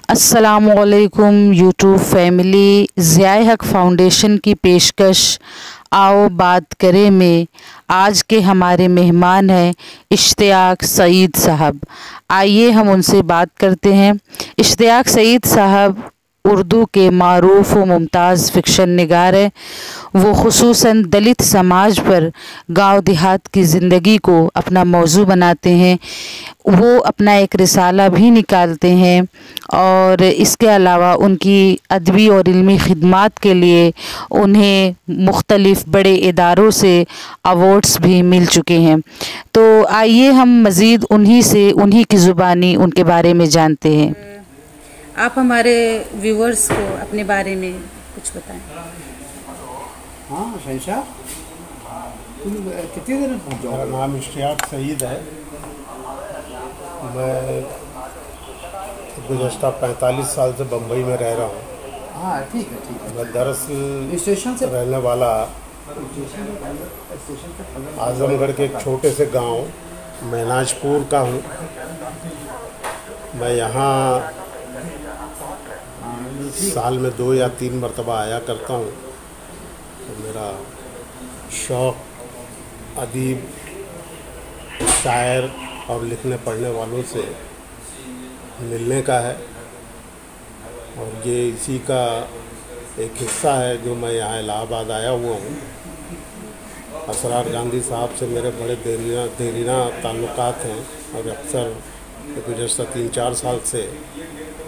अस्सलामुअलैकुम YouTube family. ज़ियाए हक foundation की पेशकश आओ बात करें में आज के हमारे मेहमान हैं इश्तियाक सईद साहब। आइए हम उनसे बात करते हैं। इश्तियाक सईद साहब उर्दू के मारूफ व मुमताज़ फ़िक्शन निगार हैं। वो ख़ुसूसन दलित समाज पर गांव देहात की ज़िंदगी को अपना मौजू बनाते हैं। वो अपना एक रिसाला भी निकालते हैं और इसके अलावा उनकी अदबी और इल्मी ख़िदमात के लिए उन्हें मुख्तलिफ़ बड़े इदारों से अवार्ड्स भी मिल चुके हैं। तो आइए हम मज़ीद उन्हीं की ज़ुबानी उनके बारे में जानते हैं। आप हमारे व्यूअर्स को अपने बारे में कुछ बताएं। हाँ शहंशाह, तुम कितनी देर में पहुँच जाओ? मेरा नाम इश्तियाक सईद है। मैं गुज़श्ता 45 साल से बम्बई में रह रहा हूँ। हाँ ठीक है। मैं दरअसल स्टेशन से रहने वाला आज़मगढ़ के एक छोटे से गांव महनाजपुर का हूँ। मैं यहाँ साल में 2 या 3 मरतबा आया करता हूँ। तो मेरा शौक़ अदीब, शायर और लिखने पढ़ने वालों से मिलने का है और ये इसी का एक हिस्सा है जो मैं यहाँ इलाहाबाद आया हुआ हूँ। असरार गांधी साहब से मेरे बड़े देरीना ताल्लुकात हैं और अक्सर गुज़श्ता 3-4 साल से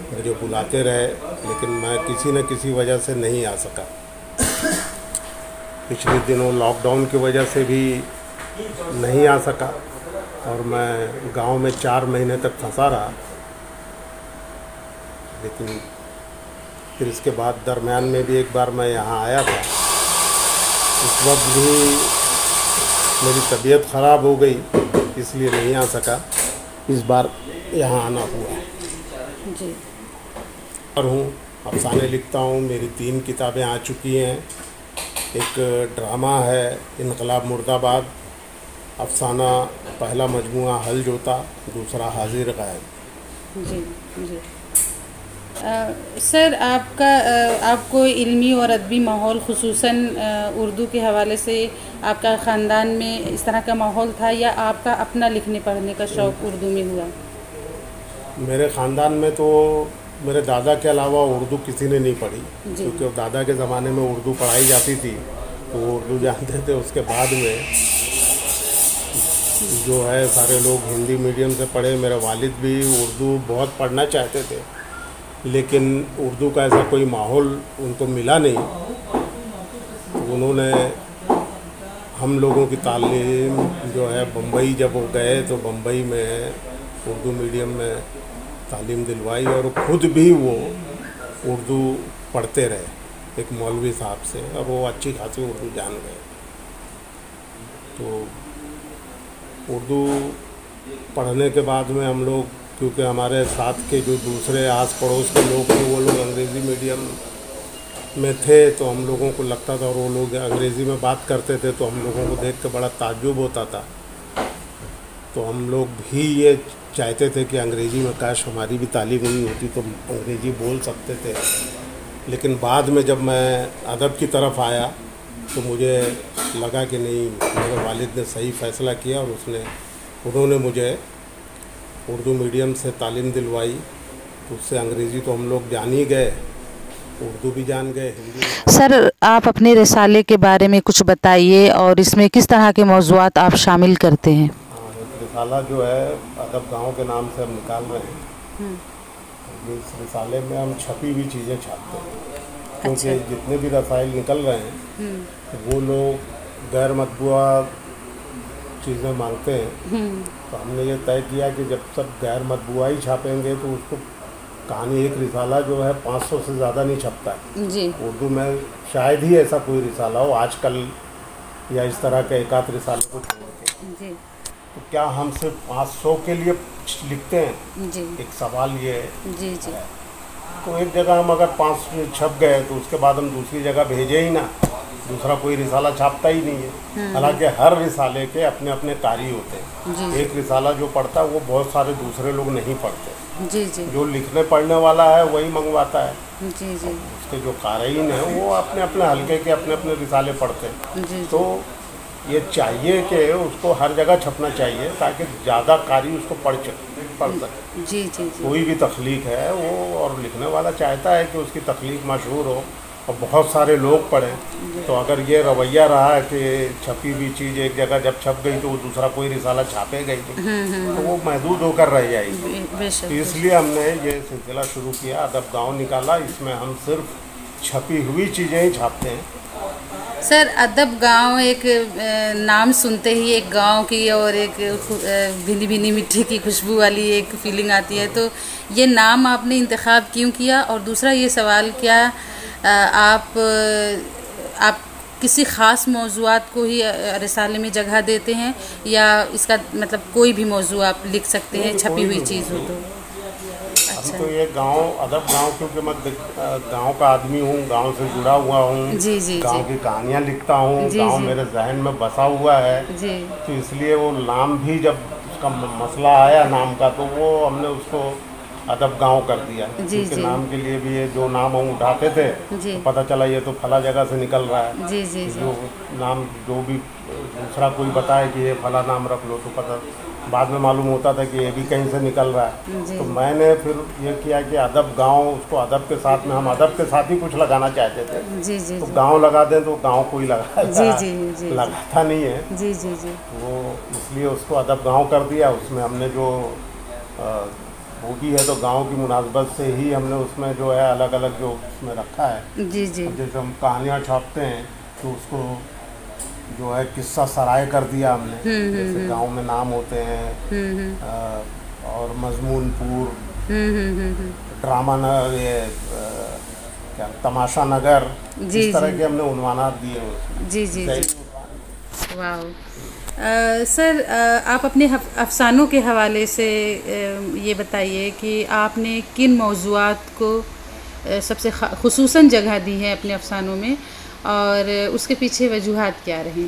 मुझे बुलाते रहे, लेकिन मैं किसी न किसी वजह से नहीं आ सका। पिछले दिनों लॉकडाउन की वजह से भी नहीं आ सका और मैं गांव में 4 महीने तक फंसा रहा। लेकिन फिर इसके बाद दरमियान में भी एक बार मैं यहाँ आया था। उस वक्त भी मेरी तबीयत ख़राब हो गई, इसलिए नहीं आ सका। इस बार यहाँ आना हुआ जी। और हूँ, अफसाने लिखता हूँ। मेरी 3 किताबें आ चुकी हैं। एक ड्रामा है इनकलाब मुर्दाबाद, अफसाना पहला मजमुआ हल जोता, दूसरा हाजिर गायब। जी जी। सर आपको इल्मी और अदबी माहौल ख़ुसूसन उर्दू के हवाले से आपका ख़ानदान में इस तरह का माहौल था या आपका अपना लिखने पढ़ने का शौक़ उर्दू में हुआ? मेरे ख़ानदान में तो मेरे दादा के अलावा उर्दू किसी ने नहीं पढ़ी, क्योंकि दादा के ज़माने में उर्दू पढ़ाई जाती थी तो वो उर्दू जानते थे। उसके बाद में जो है सारे लोग हिंदी मीडियम से पढ़े। मेरे वालिद भी उर्दू बहुत पढ़ना चाहते थे, लेकिन उर्दू का ऐसा कोई माहौल उनको मिला नहीं। तो उन्होंने हम लोगों की तालीम जो है बम्बई जब वो गए तो बम्बई में उर्दू मीडियम में तालीम दिलवाई और ख़ुद भी वो उर्दू पढ़ते रहे एक मौलवी साहब से, और वो अच्छी खासी उर्दू जान गए। तो उर्दू पढ़ने के बाद में हम लोग, क्योंकि हमारे साथ के जो दूसरे आस पड़ोस के लोग थे वो लोग अंग्रेज़ी मीडियम में थे, तो हम लोगों को लगता था, और वो लोग अंग्रेज़ी में बात करते थे तो हम लोगों को देख कर बड़ा ताज्जुब होता था। तो हम लोग भी ये चाहते थे कि अंग्रेज़ी में काश हमारी भी तालीम हुई होती तो अंग्रेज़ी बोल सकते थे। लेकिन बाद में जब मैं अदब की तरफ आया तो मुझे लगा कि नहीं, मेरे वालिद ने सही फ़ैसला किया और उन्होंने मुझे उर्दू मीडियम से तालीम दिलवाई। तो उससे अंग्रेज़ी तो हम लोग जान ही गए, उर्दू भी जान गए, हिंदी। सर आप अपने रिसाले के बारे में कुछ बताइए और इसमें किस तरह के मौज़ूआत आप शामिल करते हैं? एक रिसाला जो है अदब गाँव के नाम से हम निकाल रहे हैं। इस रिसाले में हम छपी हुई चीज़ें छापते हैं, क्योंकि जितने भी रसायल निकल रहे हैं वो लोग गैर मतबूआ चीज़ें मांगते हैं। तो हमने ये तय किया कि जब सब गैर मतबूआ ही छापेंगे तो उसको कहानी, एक रिसाला जो है 500 से ज़्यादा नहीं छपता है जी। उर्दू में शायद ही ऐसा कोई रिसाला हो आजकल, या इस तरह के एकाध रिसाले को छोड़ के जी। तो क्या हम सिर्फ 500 के लिए लिखते हैं जी। एक सवाल ये है जी जी। तो एक जगह हम अगर 500 छप गए तो उसके बाद हम दूसरी जगह भेजे ही ना, दूसरा कोई रिसाला छापता ही नहीं है। हालांकि हर रिसाले के अपने अपने कारी होते हैं। एक रिसाला जो पढ़ता है वो बहुत सारे दूसरे लोग नहीं पढ़ते। जी जी। जो लिखने पढ़ने वाला है वही मंगवाता है। जी जी। उसके जो क़ारीन हैं वो अपने अपने हल्के के अपने अपने रिसाले पढ़ते हैं। जी। तो ये चाहिए कि उसको हर जगह छपना चाहिए ताकि ज़्यादा कारी उसको पढ़ सके। जी जी जी। कोई भी तख्लीक है वो और लिखने वाला चाहता है कि उसकी तख्लीक मशहूर हो और बहुत सारे लोग पढ़ें। तो अगर ये रवैया रहा कि छपी हुई चीज़ एक जगह जब छप गई तो वो दूसरा कोई रिसाला छापेगा ही नहीं, तो वो महदूद होकर रह जाएगी। तो इसलिए हमने ये सिलसिला शुरू किया, अदब गाँव निकाला। इसमें हम सिर्फ छपी हुई चीज़ें ही छापते हैं। सर, अदब गांव एक नाम सुनते ही एक गांव की और एक भीनी भीनी मिट्टी की खुशबू वाली एक फीलिंग आती है। तो ये नाम आपने इंतखाब क्यों किया? और दूसरा ये सवाल, क्या आप किसी ख़ास मौज़ूआत को ही रिसाले में जगह देते हैं या इसका मतलब कोई भी मौजू आप लिख सकते हैं छपी हुई चीज़ हो तो? अच्छा। तो ये गांव, अदब गांव, क्योंकि मैं गांव का आदमी हूँ, गांव से जुड़ा हुआ हूँ। जी जी। गांव की कहानियाँ लिखता हूँ, गांव मेरे जहन में बसा हुआ है जी। तो इसलिए वो नाम भी जब उसका मसला आया नाम का तो वो हमने उसको अदब गांव कर दिया। क्योंकि नाम के लिए भी ये जो नाम हम उठाते थे तो पता चला ये तो फला जगह से निकल रहा है। जी जी। जो नाम जो भी दूसरा कोई बताए कि ये फला नाम रख लो तो पता बाद में मालूम होता था कि ये भी कहीं से निकल रहा है। तो मैंने फिर ये किया कि अदब गांव, उसको अदब के साथ में, हम अदब के साथ ही कुछ लगाना चाहते थे। जी जी। तो गांव लगा दें तो गांव कोई लगाता, जी जी जी, लगाता नहीं है। जी जी जी। वो इसलिए उसको अदब गांव कर दिया। उसमें हमने जो वो भी है तो गांव की मुनासबत से ही हमने उसमें जो है अलग अलग जो उसमें रखा है। जी जी। जैसे हम कहानियाँ छापते हैं तो उसको जो है किस्सा सराय कर दिया हमने। जैसे गांव में नाम होते हैं और मजमूनपुर, ड्रामा नगर, ये क्या तमाशा नगर, इस तरह के हमने उन्वानात दिए। जी जी जी। वाह। सर, आप अपने अफसानों के हवाले से ये बताइए कि आपने किन मौज़ूआत को सबसे खुसूसन जगह दी है अपने अफसानों में और उसके पीछे वजूहात क्या रही?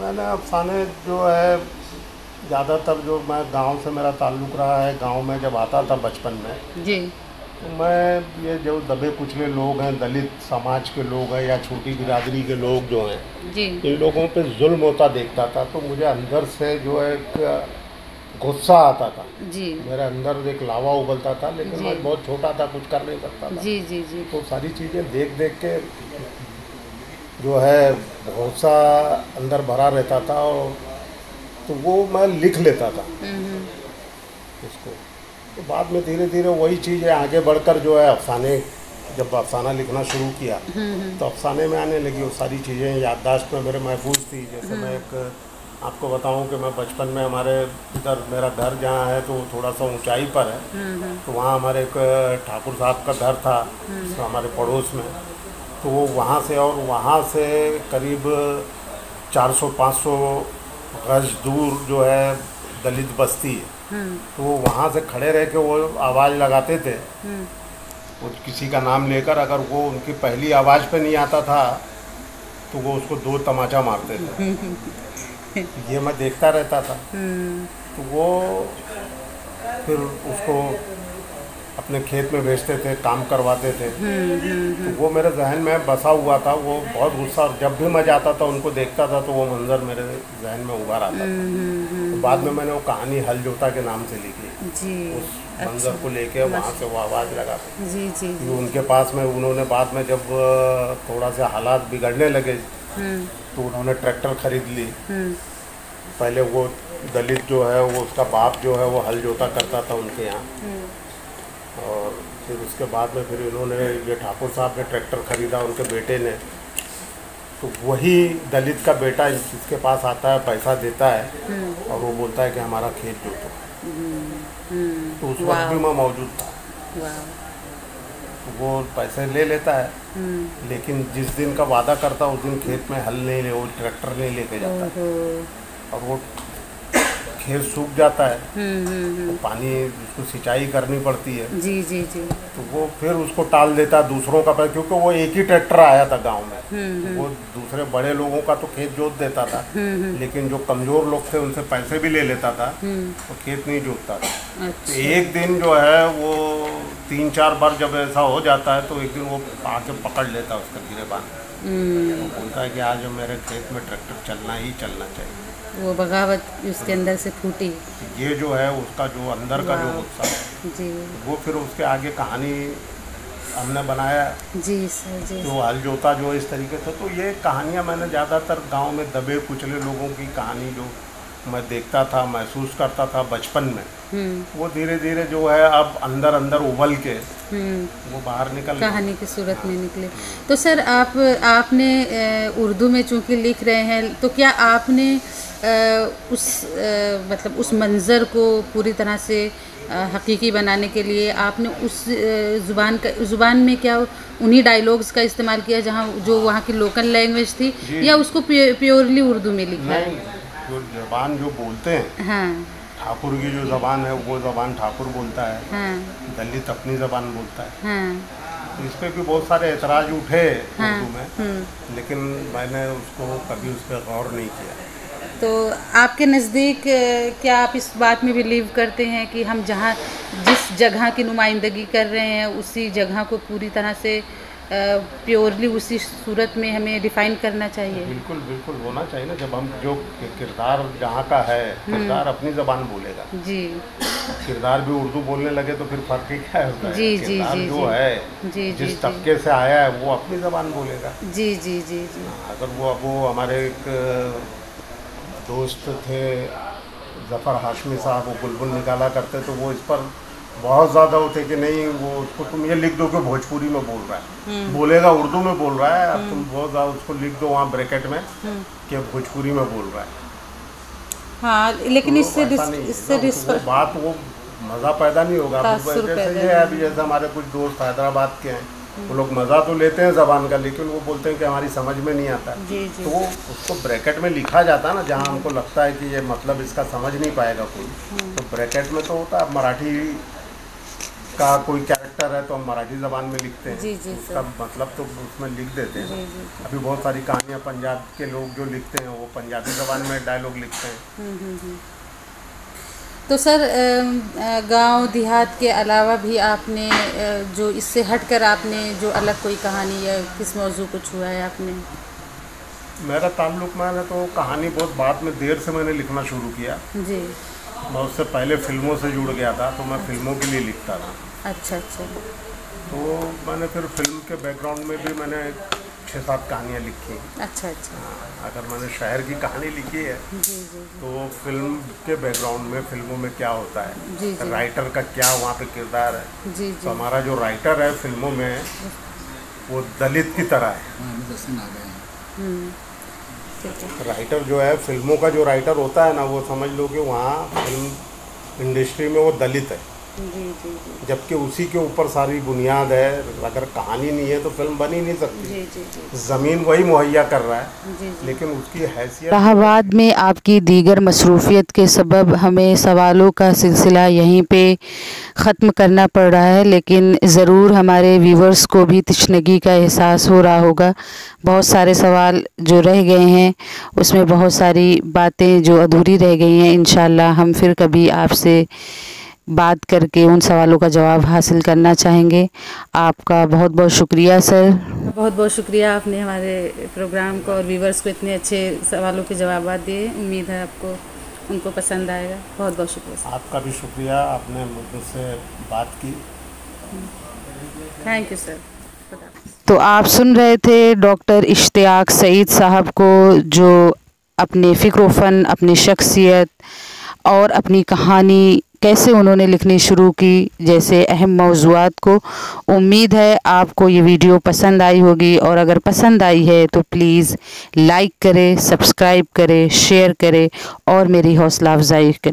मैंने अफसाने जो है ज़्यादातर जो मैं गांव से मेरा ताल्लुक़ रहा है, गांव में जब आता था बचपन में जी, तो मैं ये जो दबे कुचले लोग हैं, दलित समाज के लोग हैं या छोटी बिरादरी के लोग जो हैं जी, इन लोगों पे जुल्म होता देखता था तो मुझे अंदर से जो है एक गुस्सा आता था। जी, मेरे अंदर एक लावा उबलता था, लेकिन मैं बहुत छोटा था, कुछ कर नहीं सकता था। जी जी जी। तो सारी चीज़ें देख देख के जो है गुस्सा अंदर भरा रहता था और तो वो मैं लिख लेता था उसको। तो बाद में धीरे धीरे वही चीज़ें आगे बढ़कर जो है अफसाने, जब अफसाना लिखना शुरू किया तो अफसाने में आने लगी वो सारी चीज़ें। याददाश्त में मेरे महफूज थी। जैसे मैं एक आपको बताऊं कि मैं बचपन में हमारे इधर मेरा घर जहाँ है तो थोड़ा सा ऊंचाई पर है, तो वहाँ हमारे एक ठाकुर साहब का घर था तो हमारे पड़ोस में। तो वो वहाँ से और वहाँ से करीब 400-500 गज दूर जो है दलित बस्ती है। तो वो वहाँ से खड़े रह के वो आवाज़ लगाते थे, वो किसी का नाम लेकर, अगर वो उनकी पहली आवाज़ पे नहीं आता था तो वो उसको 2 तमाचा मारते थे। ये मैं देखता रहता था। तो वो फिर उसको अपने खेत में भेजते थे, काम करवाते थे। तो वो मेरे जहन में बसा हुआ था। वो बहुत गुस्सा, और जब भी मैं जाता था उनको देखता था तो वो मंजर मेरे जहन में उभर आता था। तो बाद में मैंने वो कहानी हल जोता के नाम से लिखी जी। उस मंजर को लेके वहाँ से वो आवाज़ लगाते। जी जी। उनके पास में उन्होंने बाद में जब थोड़ा सा हालात बिगड़ने लगे तो उन्होंने ट्रैक्टर खरीद ली। पहले वो दलित जो है वो उसका बाप जो है वो हल जोता करता था उनके यहाँ, और फिर उसके बाद में फिर इन्होंने ये ठाकुर साहब ने ट्रैक्टर खरीदा उनके बेटे ने। तो वही दलित का बेटा इसके पास आता है, पैसा देता है और वो बोलता है कि हमारा खेत जोतो। तो उस वक्त भी मैं मौजूद था। तो वो पैसे ले लेता है, लेकिन जिस दिन का वादा करता उस दिन खेत में हल नहीं ले, वो ट्रैक्टर नहीं लेके जाता। और वो खेत सूख जाता है, तो पानी उसको सिंचाई करनी पड़ती है। जी जी जी। तो वो फिर उसको टाल देता है दूसरों का, क्योंकि वो एक ही ट्रैक्टर आया था गांव में, तो वो दूसरे बड़े लोगों का तो खेत जोत देता था, लेकिन जो कमज़ोर लोग थे उनसे पैसे भी ले लेता था, तो खेत नहीं जोतता था। अच्छा। तो एक दिन जो है वो 3-4 बार जब ऐसा हो जाता है, तो एक दिन वो आके पकड़ लेता है उसका गिरेबान, तो बोलता है कि आज मेरे खेत में ट्रैक्टर चलना ही चलना चाहिए। वो बगावत उसके अंदर से फूटी। ये जो है उसका जो अंदर का जो गुस्सा है, जी वो फिर उसके आगे कहानी हमने बनाया। जी सर जी। जो हल जोता जो इस तरीके से, तो ये कहानियाँ मैंने ज़्यादातर गांव में दबे कुचले लोगों की कहानी जो मैं देखता था, महसूस करता था बचपन में, वो धीरे धीरे जो है अब अंदर अंदर उबल के वो बाहर निकल कहानी की सूरत में निकले। तो सर आपने उर्दू में चूंकि लिख रहे हैं, तो क्या आपने मतलब उस मंज़र को पूरी तरह से हकीकी बनाने के लिए आपने उस ज़ुबान में क्या उन्हीं डायलॉग्स का इस्तेमाल किया जहाँ जो वहाँ की लोकल लैंग्वेज थी, या उसको प्योरली उर्दू में लिखा है? जो ज़बान जो बोलते हैं, हाँ, ठाकुर की जो ज़बान है वो ज़बान ठाकुर बोलता है, हाँ, दलित अपनी ज़बान बोलता है। हाँ, तो इस पर भी बहुत सारे एतराज़ उठे उर्दू में, लेकिन मैंने उसको कभी उस पर गौर नहीं किया। तो आपके नज़दीक क्या आप इस बात में बिलीव करते हैं कि हम जिस जगह की नुमाइंदगी कर रहे हैं उसी जगह को पूरी तरह से प्योरली उसी सूरत में हमें डिफ़ाइन करना चाहिए? बिल्कुल बिल्कुल होना चाहिए ना। जब हम जो किरदार जहाँ का है, किरदार अपनी ज़बान बोलेगा। जी। किरदार भी उर्दू बोलने लगे तो फिर फ़र्क ही क्या होता है? जी जी किरदार जी जो है, जी जिस जी तबके से आया है वो अपनी ज़बान बोलेगा। जी जी जी जी। अगर वो हमारे एक दोस्त थे ज़फ़र हाशमी साहब, वो बुलबुल निकाला करते, तो वो इस पर बहुत ज़्यादा होते कि नहीं वो उसको तुम ये लिख दो कि भोजपुरी में बोल रहा है, बोलेगा उर्दू में बोल रहा है, अब तुम बहुत ज़्यादा उसको लिख दो वहाँ ब्रैकेट में कि भोजपुरी में बोल रहा है। हाँ, लेकिन तो इससे बात वो मज़ा पैदा नहीं होगा। जैसे ये है, अभी जैसे हमारे कुछ दोस्त हैदराबाद के हैं, वो लोग मज़ा तो लेते हैं ज़बान का, लेकिन वो बोलते हैं कि हमारी समझ में नहीं आता। तो उसको ब्रैकेट में लिखा जाता है ना, जहाँ हमको लगता है कि ये मतलब इसका समझ नहीं पाएगा कोई, तो ब्रैकेट में तो होता है। मराठी का कोई कैरेक्टर है तो हम मराठी ज़बान में लिखते हैं, उसका मतलब तो उसमें लिख देते हैं। अभी बहुत सारी कहानियाँ पंजाब के लोग जो लिखते हैं वो पंजाबी ज़बान में डायलॉग लिखते हैं। तो सर गांव देहात के अलावा भी आपने जो इससे हटकर आपने जो अलग कोई कहानी या किस मौजू को छुआ है आपने? मेरा ताल्लुक़, मैंने तो कहानी बहुत बाद में देर से मैंने लिखना शुरू किया जी। मैं उससे पहले फिल्मों से जुड़ गया था, तो मैं फिल्मों के लिए लिखता था। अच्छा अच्छा। तो मैंने फिर फिल्म के बैकग्राउंड में भी मैंने 6-7 कहानियाँ लिखी। अच्छा अच्छा। अगर मैंने शहर की कहानी लिखी है तो फिल्म के बैकग्राउंड में फिल्मों में क्या होता है, राइटर का क्या वहाँ पे किरदार है। तो हमारा जो राइटर है फिल्मों में वो दलित की तरह है। राइटर जो है फिल्मों का जो राइटर होता है ना, वो समझ लो कि वहाँ फिल्म इंडस्ट्री में वो दलित है। जबकि उसी के ऊपर सारी बुनियाद है। अगर कहानी नहीं है तो फिल्म बन ही नहीं सकती। ज़मीन वही मुहैया कर रहा है, लेकिन उसकी हैसियत। इलाहाबाद में आपकी दीगर मसरूफ़ियत के सबब हमें सवालों का सिलसिला यहीं पे ख़त्म करना पड़ रहा है, लेकिन ज़रूर हमारे व्यूवर्स को भी तशनगी का एहसास हो रहा होगा। बहुत सारे सवाल जो रह गए हैं, उसमें बहुत सारी बातें जो अधूरी रह गई हैं, इंशाअल्लाह हम फिर कभी आपसे बात करके उन सवालों का जवाब हासिल करना चाहेंगे। आपका बहुत बहुत शुक्रिया सर। बहुत बहुत शुक्रिया, आपने हमारे प्रोग्राम को और व्यूवर्स को इतने अच्छे सवालों के जवाब दिए। उम्मीद है आपको उनको पसंद आएगा। बहुत बहुत शुक्रिया। आपका भी शुक्रिया, आपने मुझसे बात की। Thank you sir. तो आप सुन रहे थे डॉक्टर इश्तियाक सईद साहब को, जो अपने फ़िक्र फ़न, अपनी शख्सियत और अपनी कहानी कैसे उन्होंने लिखनी शुरू की जैसे अहम मौज़ूआत को। उम्मीद है आपको ये वीडियो पसंद आई होगी, और अगर पसंद आई है तो प्लीज़ लाइक करें, सब्सक्राइब करें, शेयर करें और मेरी हौसला अफजाई करें।